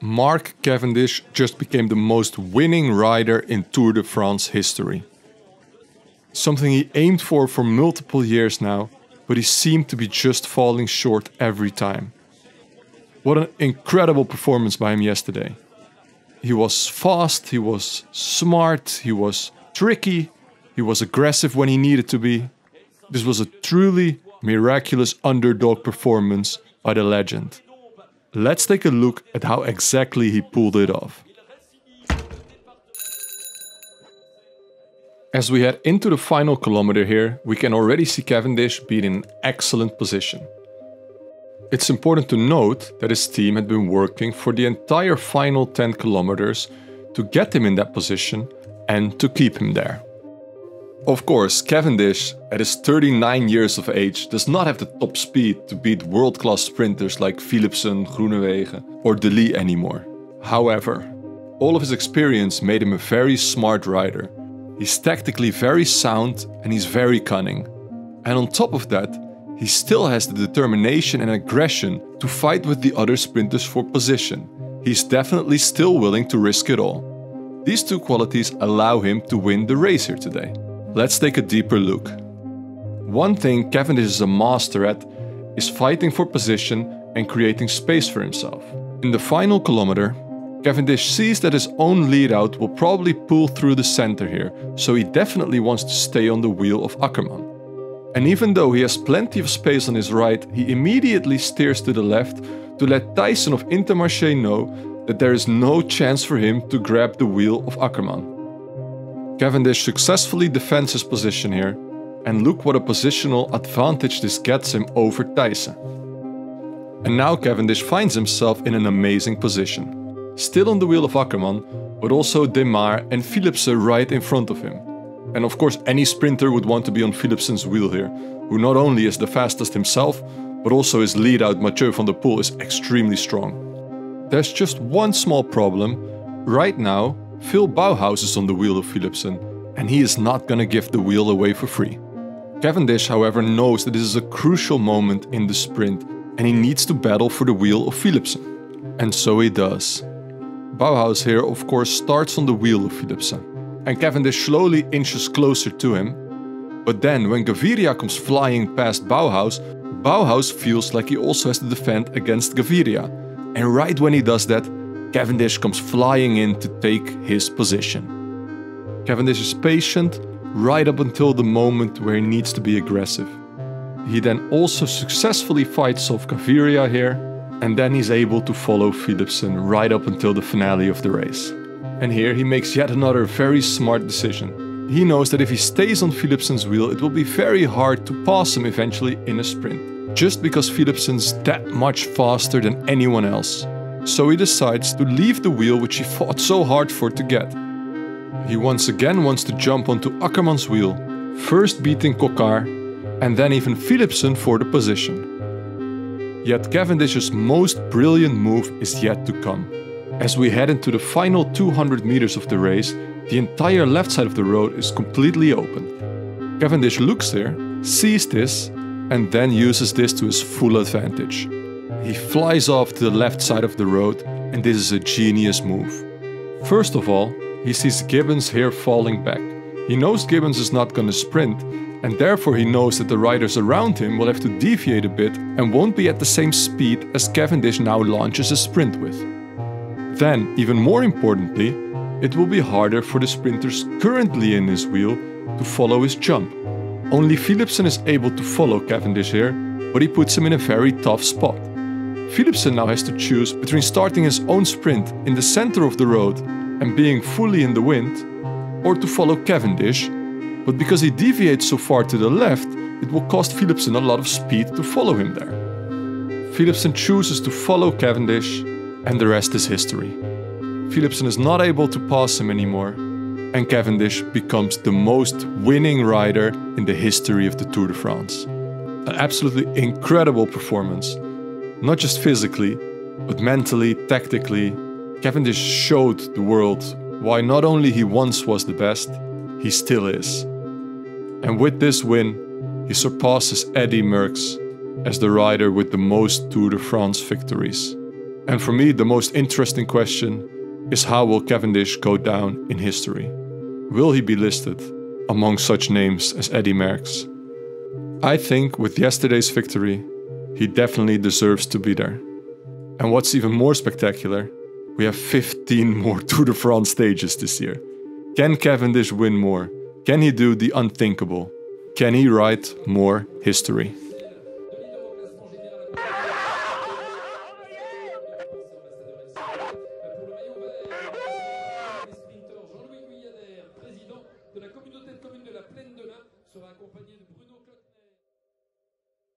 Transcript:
Mark Cavendish just became the most winning rider in Tour de France history. Something he aimed for multiple years now, but he seemed to be just falling short every time. What an incredible performance by him yesterday. He was fast, he was smart, he was tricky, he was aggressive when he needed to be. This was a truly miraculous underdog performance by the legend. Let's take a look at how exactly he pulled it off. As we head into the final kilometer here, we can already see Cavendish being in an excellent position. It's important to note that his team had been working for the entire final 10 kilometers to get him in that position and to keep him there. Of course, Cavendish, at his 39 years of age, does not have the top speed to beat world-class sprinters like Philipsen, Groenewegen or De Lee anymore. However, all of his experience made him a very smart rider. He's tactically very sound and he's very cunning. And on top of that, he still has the determination and aggression to fight with the other sprinters for position. He's definitely still willing to risk it all. These two qualities allow him to win the race here today. Let's take a deeper look. One thing Cavendish is a master at is fighting for position and creating space for himself. In the final kilometer, Cavendish sees that his own lead-out will probably pull through the center here, so he definitely wants to stay on the wheel of Akkerman. And even though he has plenty of space on his right, he immediately steers to the left to let Thijssen of Intermarché know that there is no chance for him to grab the wheel of Akkerman. Cavendish successfully defends his position here, and look what a positional advantage this gets him over Thijssen. And now Cavendish finds himself in an amazing position. Still on the wheel of Akkerman, but also Demar and Philipsen right in front of him. And of course any sprinter would want to be on Philipsen's wheel here, who not only is the fastest himself, but also his lead-out Mathieu van der Poel is extremely strong. There's just one small problem. Right now, Phil Bauhaus is on the wheel of Philipsen, and he is not gonna give the wheel away for free. Cavendish, however, knows that this is a crucial moment in the sprint, and he needs to battle for the wheel of Philipsen. And so he does. Bauhaus here, of course, starts on the wheel of Philipsen, and Cavendish slowly inches closer to him. But then, when Gaviria comes flying past Bauhaus, Bauhaus feels like he also has to defend against Gaviria. And right when he does that, Cavendish comes flying in to take his position. Cavendish is patient right up until the moment where he needs to be aggressive. He then also successfully fights off Gaviria here, and then he's able to follow Philipsen right up until the finale of the race. And here he makes yet another very smart decision. He knows that if he stays on Philipsen's wheel, it will be very hard to pass him eventually in a sprint, just because Philipsen's that much faster than anyone else. So he decides to leave the wheel which he fought so hard for to get. He once again wants to jump onto Akkerman's wheel, first beating Coquard and then even Philipsen for the position. Yet Cavendish's most brilliant move is yet to come. As we head into the final 200 meters of the race, the entire left side of the road is completely open. Cavendish looks there, sees this, and then uses this to his full advantage. He flies off to the left side of the road, and this is a genius move. First of all, he sees Gibbons here falling back. He knows Gibbons is not gonna sprint, and therefore he knows that the riders around him will have to deviate a bit and won't be at the same speed as Cavendish now launches a sprint with. Then, even more importantly, it will be harder for the sprinters currently in his wheel to follow his jump. Only Philipsen is able to follow Cavendish here, but he puts him in a very tough spot. Philipsen now has to choose between starting his own sprint in the center of the road and being fully in the wind, or to follow Cavendish, but because he deviates so far to the left, it will cost Philipsen a lot of speed to follow him there. Philipsen chooses to follow Cavendish, and the rest is history. Philipsen is not able to pass him anymore, and Cavendish becomes the most winning rider in the history of the Tour de France. An absolutely incredible performance. Not just physically, but mentally, tactically. Cavendish showed the world why not only he once was the best, he still is. And with this win, he surpasses Eddy Merckx as the rider with the most Tour de France victories. And for me, the most interesting question is, how will Cavendish go down in history? Will he be listed among such names as Eddy Merckx? I think with yesterday's victory, he definitely deserves to be there. And what's even more spectacular, we have 15 more Tour de France stages this year. Can Cavendish win more? Can he do the unthinkable? Can he write more history?